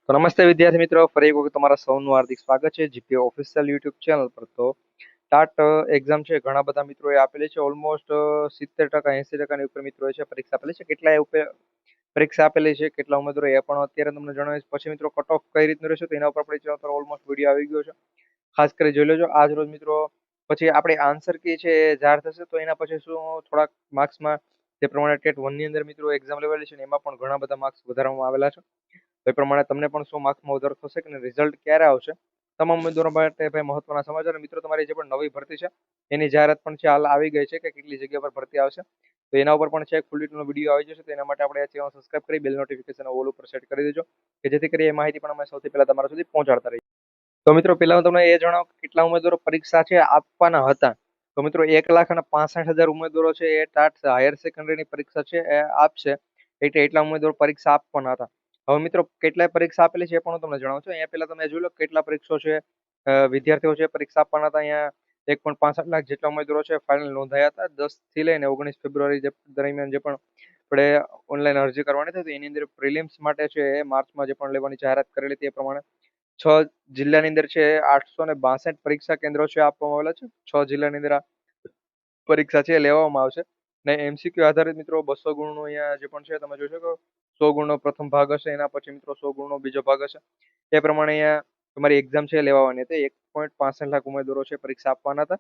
તો નમસ્તે વિદ્યાર્થી મિત્રો, ફરી એક વખત તમારા સૌનું હાર્દિક સ્વાગત છે જીપીએ ઓફિશિયલ યુટ્યુબ ચેનલ પર. તો ટાટ એક્ઝામ છે, ઘણા બધા મિત્રોએ આપેલી છે. ઓલમોસ્ટ 70% 80%ની ઉપર મિત્રોએ છે પરીક્ષા આપેલી છે. કેટલા પરીક્ષા આપેલી છે, કેટલા ઉમેદવારો એ પણ અત્યારે તમને જણાવીશ. પછી મિત્રો કટ ઓફ કઈ રીતનું રહેશે તો એના ઉપર આપણી ચેનલ પર ઓલમોસ્ટ વિડીયો આવી ગયો છે, ખાસ કરી જોઈ લેજો. આજ રોજ મિત્રો પછી આપણે આન્સર કી છે એ જાહેર થશે, તો એના પછી શું થોડાક માર્ક્સમાં જે પ્રમાણે ટેટ 1 ની અંદર મિત્રો એક્ઝામ લેવાયેલી છે ને એમાં પણ ઘણા બધા માર્ક્સ વધારવામાં આવેલા છે. તો એ પ્રમાણે તમને પણ 100 માર્ક્સમાં વધારો થશે કે રિઝલ્ટ ક્યારે આવશે, તમામ ઉમેદવારો માટે ભાઈ મહત્વના સમાચાર. મિત્રો તમારી જે પણ નવી ભરતી છે એની જાહેરાત પણ છે, હાલ આવી ગઈ છે કે કેટલી જગ્યા પર ભરતી આવશે. તો એના ઉપર પણ છે ફૂલ ડિટેલનો વિડીયો આવી જશે. તો એના માટે આપણે ચેનલ સબસ્ક્રાઇબ કરી બેલ નોટિફિકેશન ઓલ ઉપર સેટ કરી દેજો, કે જેથી કરી એ માહિતી પણ અમે સૌથી પહેલા તમારા સુધી પહોંચાડતા રહીએ. તો મિત્રો પહેલા હું તમને એ જણાવું કે કેટલા ઉમેદવારો પરીક્ષા છે આપવાના હતા. તો મિત્રો 1,65,000 ઉમેદવારો છે એ ટાટ હાયર સેકન્ડરીની પરીક્ષા છે એ આપશે. એટલે એટલા ઉમેદવારો પરીક્ષા આપવાના હતા. હવે મિત્રો કેટલાય પરીક્ષા આપેલી છે એ પણ હું તમને જણાવું છું. અહીંયા પહેલા તમે જોઈ લો કેટલા પરીક્ષો છે, વિદ્યાર્થીઓ છે પરીક્ષા આપવાના હતા. અહીંયા 1,65 લાખ જેટલા ઉમેદવારો છે ફાઇનલ નોંધાયા હતા. 10 થી લઈને 19 ફેબ્રુઆરી દરમિયાન જે પણ આપણે ઓનલાઈન અરજી કરવાની હતી, એની અંદર પ્રિલિમ્સ માટે છે એ માર્ચમાં જે પણ લેવાની જાહેરાત કરેલી હતી એ પ્રમાણે 6 જિલ્લાની અંદર છે 862 પરીક્ષા કેન્દ્રો છે આપવામાં આવેલા છે. 6 જિલ્લાની અંદર આ પરીક્ષા છે એ લેવામાં આવશે. ને એમસીક્યુ આધારિત મિત્રો 200 ગુણનું અહીંયા જે પણ છે તમે જોઈ શકો. 100 ગુણનો પ્રથમ ભાગ હશે, એના પછી મિત્રો 100 ગુણનો બીજો ભાગ હશે. એ પ્રમાણે અહીંયા તમારી એક્ઝામ છે લેવાની હતી. 1,65 લાખ ઉમેદવારો છે પરીક્ષા આપવાના હતા.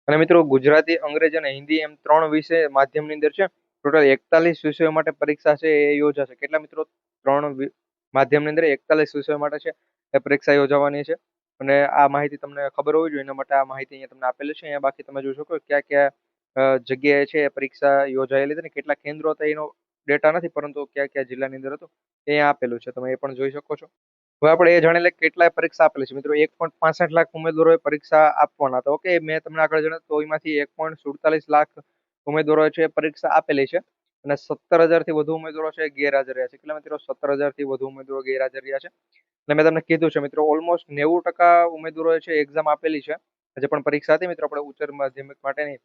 અને મિત્રો ગુજરાતી, અંગ્રેજી અને હિન્દી એમ 3 વિષય માધ્યમની અંદર છે. ટોટલ 41 વિષયો માટે પરીક્ષા છે એ યોજાશે. કેટલા મિત્રો? 3 માધ્યમની અંદર 41 વિષયો માટે છે એ પરીક્ષા યોજાવાની છે. અને આ માહિતી તમને ખબર હોવી જોઈએ, એના માટે આ માહિતી અહીંયા તમને આપેલી છે. અહીંયા બાકી તમે જોઈ શકો ક્યાં ક્યાં જગ્યાએ છે એ પરીક્ષા યોજાયેલી હતી ને કેટલા કેન્દ્રો હતા એનો ડેટા નથી, પરંતુ કયા કયા જિલ્લાની અંદર હતું એ આપેલું છે, તમે એ પણ જોઈ શકો છો. હવે આપણે એ જાણી લઈએ કેટલાય પરીક્ષા આપેલી છે. મિત્રો 1,65 લાખ ઉમેદવારોએ પરીક્ષા આપવાના હતા. ઓકે, મેં તમને આગળ જણાવ્યું તો એમાંથી 1,47 લાખ ઉમેદવારો છે પરીક્ષા આપેલી છે. અને 17,000 થી વધુ ઉમેદવારો છે ગેરહાજર રહ્યા છે. કેટલા મિત્રો? 17,000 થી વધુ ઉમેદવારો ગેરહાજર રહ્યા છે. અને મેં તમને કીધું છે મિત્રો ઓલમોસ્ટ 90% ઉમેદવારોએ છે એક્ઝામ આપેલી છે. જે પણ પરીક્ષા હતી મિત્રો આપણે ઉચ્ચતર માધ્યમિક માટેની,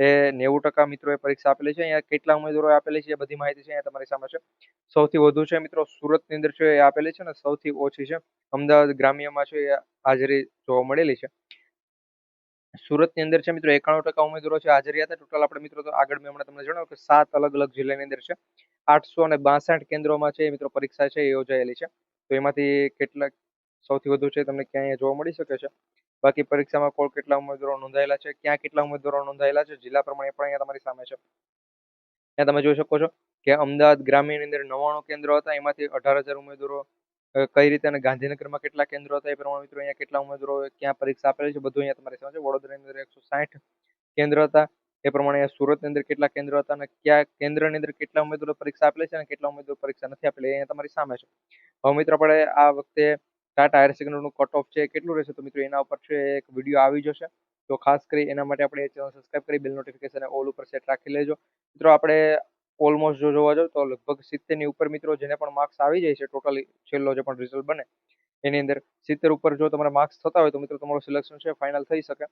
એ 90% મિત્રોએ પરીક્ષા આપેલી છે. અહીંયા કેટલા ઉમેદવારોએ આપેલી છે એ બધી માહિતી છે અહીંયા તમારી સામે છે. સૌથી વધુ છે મિત્રો સુરતની અંદર છે એ આપેલી છે, ને સૌથી ઓછી છે અમદાવાદ ગ્રામ્યમાં છે એ હાજરી જોવા મળેલી છે. સુરતની અંદર છે મિત્રો 91% ઉમેદવારો છે હાજર રહ્યા હતા. ટોટલ આપણે મિત્રો તો આગળ મેં હમણાં તમને જણાવ્યું કે 7 અલગ અલગ જિલ્લાની અંદર છે 862 કેન્દ્રોમાં છે મિત્રો પરીક્ષા છે એ યોજાયેલી છે. તો એમાંથી કેટલાક સૌથી વધુ છે તમને ક્યાં જોવા મળી શકે છે. બાકી પરીક્ષામાં કુલ કેટલા ઉમેદવારો નોંધાયેલા છે, ક્યાં કેટલા ઉમેદવારો નોંધાયેલા છે, જિલ્લા પ્રમાણે પણ અહીંયા તમારી સામે છે. ત્યાં તમે જોઈ શકો છો કે અમદાવાદ ગ્રામ્યની અંદર 99 કેન્દ્રો હતા, એમાંથી 18,000 ઉમેદવારો કઈ રીતે, અને ગાંધીનગરમાં કેટલા કેન્દ્રો હતા એ પ્રમાણે મિત્રો અહીંયા કેટલા ઉમેદવારો ક્યાં પરીક્ષા આપેલી છે બધું અહીંયા તમારી સામે છે. વડોદરાની અંદર 160 કેન્દ્ર હતા, એ પ્રમાણે અહીંયા સુરતની અંદર કેટલા કેન્દ્ર હતા અને કયા કેન્દ્રની અંદર કેટલા ઉમેદવારો પરીક્ષા આપેલી છે અને કેટલા ઉમેદવારો પરીક્ષા નથી આપેલી અહીંયા તમારી સામે છે. હવે મિત્રો આપણે આ વખતે ટાટા હાયર સેકન્ડરીનું કટ ઓફ છે કેટલું રહેશે, તો મિત્રો એના ઉપર છે એક વિડીયો આવી જશે. તો ખાસ કરી એના માટે આપણે ચેનલ સબસ્ક્રાઇબ કરી બેલ નોટિફિકેશન ઓલ ઉપર સેટ રાખી લેજો. મિત્રો આપણે ઓલમોસ્ટ જો જોવા જાવ તો લગભગ 70 ની ઉપર મિત્રો જેને પણ માર્ક્સ આવી જાય છે, ટોટલી છેલ્લો જે પણ રિઝલ્ટ બને એની અંદર 70 ઉપર જો તમારા માર્ક્સ થતા હોય તો મિત્રો તમારું સિલેક્શન છે ફાઇનલ થઈ શકે.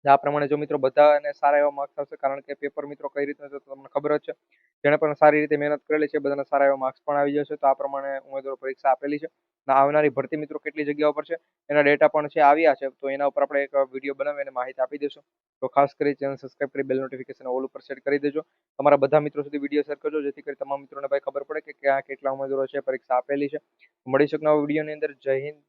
આ પ્રમાણે જો મિત્રો બધાને સારા એવા માર્ક્સ આવશે, કારણ કે પેપર મિત્રો કઈ રીતનું છે તો તમને ખબર જ છે. જેને પણ સારી રીતે મહેનત કરેલી છે બધાને સારા એવા માર્ક્સ પણ આવી જશે. તો આ પ્રમાણે ઉમેદવારો પરીક્ષા આપેલી છે. આવનારી ભરતી મિત્રો કેટલી જગ્યાઓ પર છે એના ડેટા પણ છે આવ્યા છે. તો એના ઉપર આપણે એક વિડીયો બનાવી અને માહિતી આપી દઈશું. તો ખાસ કરી ચેનલ સબસ્ક્રાઇબ કરી બેલ નોટિફિકેશન ઓલ ઉપર સેટ કરી દેજો. તમારા બધા મિત્રો સુધી વિડીયો શેર કરજો, જેથી કરી તમામ મિત્રોને ભાઈ ખબર પડે કે ક્યાં કેટલા ઉમેદવારો છે પરીક્ષા આપેલી છે. મળીશું નવા વિડીયોની અંદર. જય હિન્દ.